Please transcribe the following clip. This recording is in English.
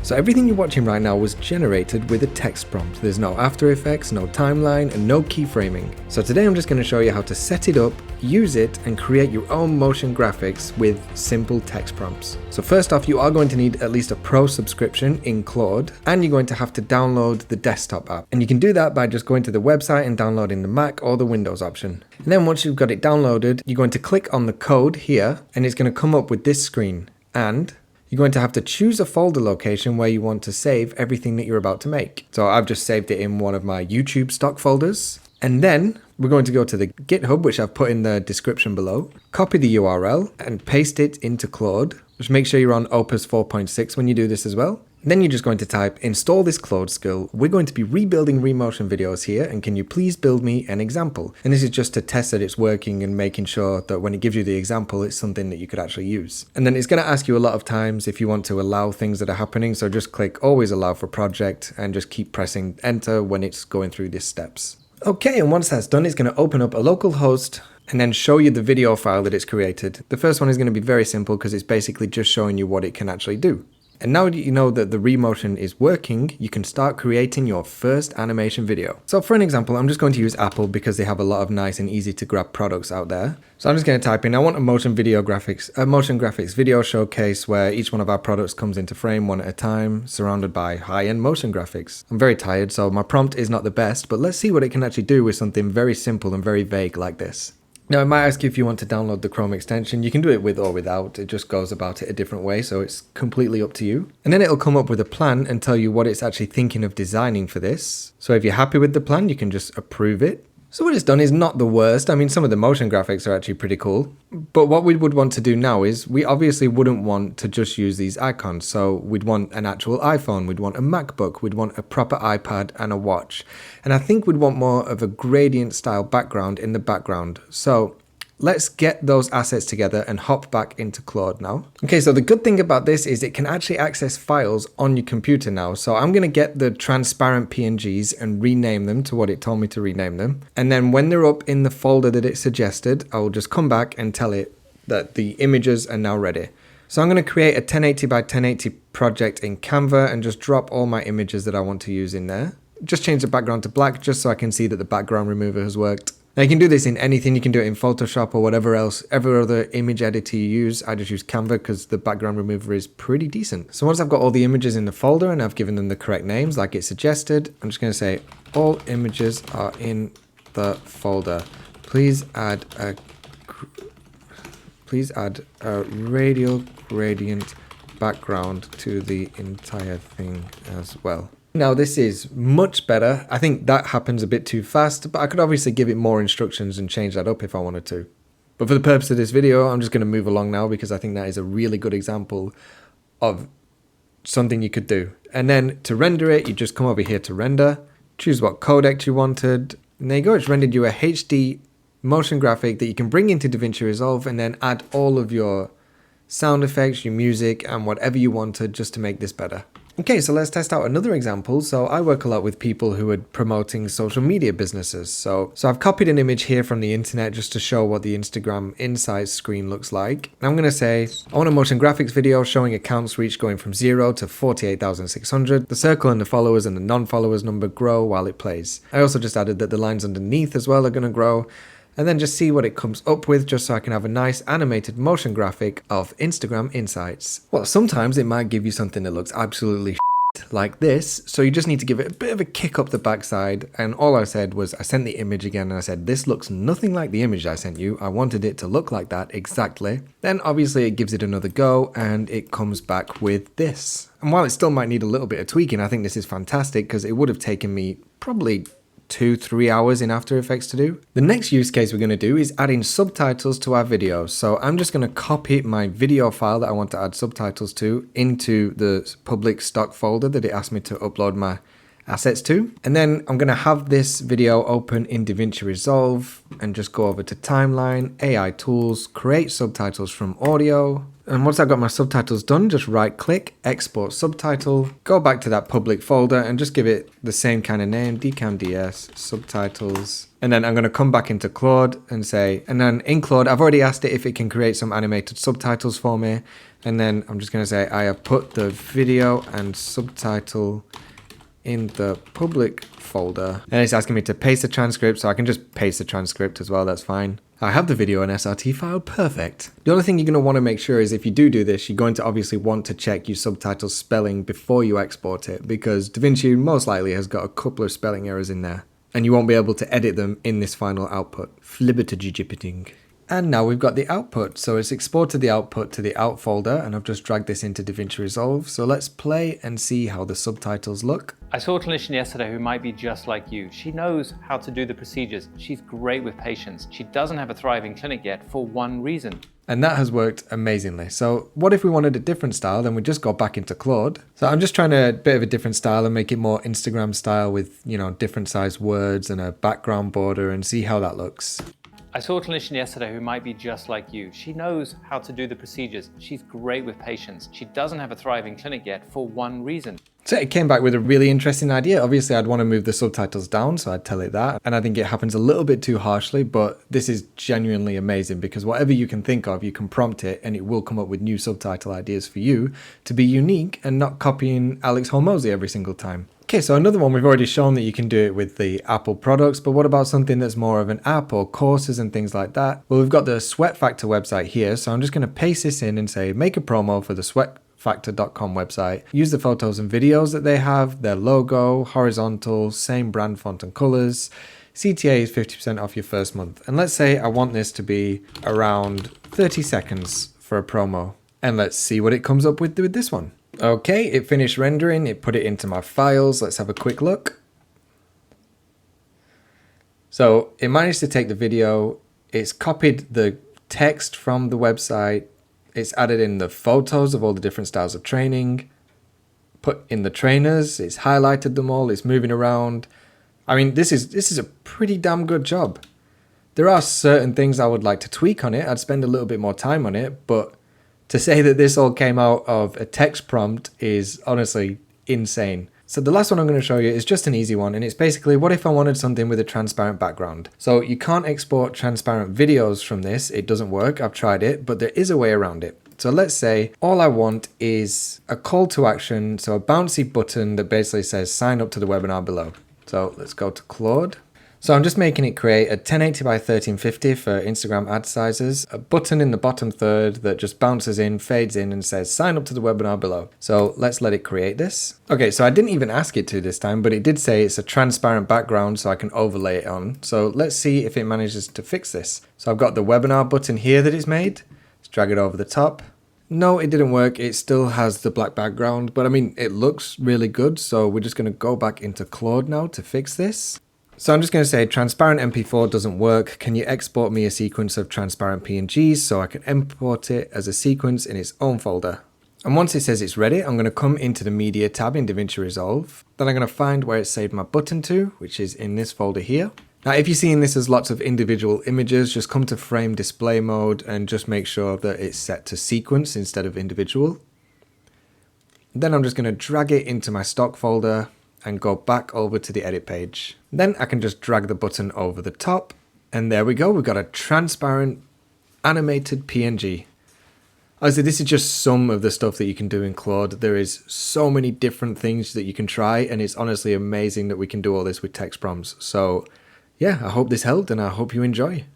So everything you're watching right now was generated with a text prompt. There's no After Effects, no timeline, and no keyframing. So today I'm just going to show you how to set it up, use it, and create your own motion graphics with simple text prompts. So first off, you are going to need at least a Pro subscription in Claude, and you're going to have to download the desktop app. And you can do that by just going to the website and downloading the Mac or the Windows option. And then once you've got it downloaded, you're going to click on the code here, and it's going to come up with this screen. And you're going to have to choose a folder location where you want to save everything that you're about to make. So I've just saved it in one of my YouTube stock folders. And then we're going to go to the GitHub, which I've put in the description below, copy the URL and paste it into Claude. Just make sure you're on Opus 4.6 when you do this as well. Then you're just going to type install this Claude skill. We're going to be rebuilding Remotion videos here, and can you please build me an example? And this is just to test that it's working and making sure that when it gives you the example, it's something that you could actually use. And then it's going to ask you a lot of times if you want to allow things that are happening. So just click always allow for project and just keep pressing enter when it's going through these steps. Okay, and once that's done, it's going to open up a local host and then show you the video file that it's created. The first one is going to be very simple because it's basically just showing you what it can actually do. And now that you know that the Remotion is working, you can start creating your first animation video. So for an example, I'm just going to use Apple because they have a lot of nice and easy to grab products out there. So I'm just going to type in, I want a motion graphics video showcase where each one of our products comes into frame one at a time, surrounded by high-end motion graphics. I'm very tired, so my prompt is not the best, but let's see what it can actually do with something very simple and very vague like this. Now, it might ask you if you want to download the Chrome extension. You can do it with or without. It just goes about it a different way, so it's completely up to you. And then it'll come up with a plan and tell you what it's actually thinking of designing for this. So if you're happy with the plan, you can just approve it. So what it's done is not the worst. I mean, some of the motion graphics are actually pretty cool. But what we would want to do now is we obviously wouldn't want to just use these icons. So we'd want an actual iPhone, we'd want a MacBook, we'd want a proper iPad and a watch. And I think we'd want more of a gradient style background in the background. So let's get those assets together and hop back into Claude now. Okay, so the good thing about this is it can actually access files on your computer now. So I'm going to get the transparent PNGs and rename them to what it told me to rename them. And then when they're up in the folder that it suggested, I will just come back and tell it that the images are now ready. So I'm going to create a 1080 by 1080 project in Canva and just drop all my images that I want to use in there. Just change the background to black just so I can see that the background remover has worked. Now you can do this in anything, you can do it in Photoshop or whatever else, every other image editor you use. I just use Canva because the background remover is pretty decent. So once I've got all the images in the folder and I've given them the correct names like it suggested, I'm just going to say all images are in the folder. Please add a radial gradient background to the entire thing as well. Now this is much better. I think that happens a bit too fast, but I could obviously give it more instructions and change that up if I wanted to. But for the purpose of this video, I'm just going to move along now because I think that is a really good example of something you could do. And then to render it, you just come over here to render, choose what codec you wanted, and there you go, it's rendered you a HD motion graphic that you can bring into Davinci Resolve and then add all of your sound effects, your music, and whatever you wanted just to make this better. Okay, so let's test out another example. So I work a lot with people who are promoting social media businesses. So I've copied an image here from the internet just to show what the Instagram Insights screen looks like. I'm going to say, I want a motion graphics video showing accounts reach going from 0 to 48,600. The circle and the followers and the non-followers number grow while it plays. I also just added that the lines underneath as well are going to grow. And then just see what it comes up with just so I can have a nice animated motion graphic of Instagram Insights. Well, sometimes it might give you something that looks absolutely like this, so you just need to give it a bit of a kick up the backside. And all I said was, I sent the image again and I said, this looks nothing like the image I sent you. I wanted it to look like that exactly. Then obviously it gives it another go and it comes back with this. And while it still might need a little bit of tweaking, I think this is fantastic because it would have taken me probably 2-3 hours in After Effects to do. The next use case we're going to do is adding subtitles to our videos. So I'm just going to copy my video file that I want to add subtitles to into the public stock folder that it asked me to upload my assets to. And then I'm going to have this video open in Davinci Resolve and just go over to timeline, AI tools, create subtitles from audio. And once I've got my subtitles done, just right click, export subtitle, go back to that public folder and just give it the same kind of name, dcam.ds, subtitles. And then I'm going to come back into Claude and say, and then in Claude, I've already asked it if it can create some animated subtitles for me. And then I'm just going to say, I have put the video and subtitle in the public folder. And it's asking me to paste the transcript, so I can just paste the transcript as well, that's fine. I have the video and SRT file, perfect. The other thing you're going to want to make sure is if you do this, you're going to obviously want to check your subtitles spelling before you export it, because Davinci most likely has got a couple of spelling errors in there, and you won't be able to edit them in this final output. Flibbertigigipiting. And now we've got the output, so it's exported the output to the out folder, and I've just dragged this into Davinci Resolve. So let's play and see how the subtitles look. I saw a clinician yesterday who might be just like you. She knows how to do the procedures. She's great with patients. She doesn't have a thriving clinic yet for one reason. And that has worked amazingly. So what if we wanted a different style? Then we just go back into Claude. So I'm just trying a bit of a different style and make it more Instagram style with, you know, different size words and a background border and see how that looks. I saw a clinician yesterday who might be just like you. She knows how to do the procedures. She's great with patients. She doesn't have a thriving clinic yet for one reason. So it came back with a really interesting idea. Obviously, I'd want to move the subtitles down, so I'd tell it that. And I think it happens a little bit too harshly, but this is genuinely amazing because whatever you can think of, you can prompt it and it will come up with new subtitle ideas for you to be unique and not copying Alex Hormozi every single time. Okay, so another one, we've already shown that you can do it with the Apple products, but what about something that's more of an app or courses and things like that? Well, we've got the Sweat Factor website here, so I'm just going to paste this in and say, make a promo for the sweatfactor.com website. Use the photos and videos that they have, their logo, horizontal, same brand font and colors. CTA is 50% off your first month. And let's say I want this to be around 30 seconds for a promo. And let's see what it comes up with this one. Okay, it finished rendering, it put it into my files. Let's have a quick look. So it managed to take the video, it's copied the text from the website, it's added in the photos of all the different styles of training, put in the trainers, it's highlighted them all, it's moving around. I mean, this is a pretty damn good job. There are certain things I would like to tweak on it, I'd spend a little bit more time on it, but to say that this all came out of a text prompt is honestly insane. So the last one I'm going to show you is just an easy one, and it's basically what if I wanted something with a transparent background. So you can't export transparent videos from this, it doesn't work, I've tried it, but there is a way around it. So let's say all I want is a call to action, so a bouncy button that basically says sign up to the webinar below. So let's go to Claude. So I'm just making it create a 1080 by 1350 for Instagram ad sizes, a button in the bottom third that just bounces in, fades in and says sign up to the webinar below. So let's let it create this. Okay, so I didn't even ask it to this time, but it did say it's a transparent background so I can overlay it on. So let's see if it manages to fix this. So I've got the webinar button here that it's made. Let's drag it over the top. No, it didn't work. It still has the black background, but I mean, it looks really good. So we're just going to go back into Claude now to fix this. So I'm just going to say transparent MP4 doesn't work. Can you export me a sequence of transparent PNGs so I can import it as a sequence in its own folder? And once it says it's ready, I'm going to come into the media tab in Davinci Resolve. Then I'm going to find where it saved my button to, which is in this folder here. Now, if you're seeing this as lots of individual images, just come to frame display mode and just make sure that it's set to sequence instead of individual. Then I'm just going to drag it into my stock folder and go back over to the edit page. Then I can just drag the button over the top and there we go. We've got a transparent animated PNG. Obviously, this is just some of the stuff that you can do in Claude. There is so many different things that you can try and it's honestly amazing that we can do all this with text prompts. So yeah, I hope this helped and I hope you enjoy.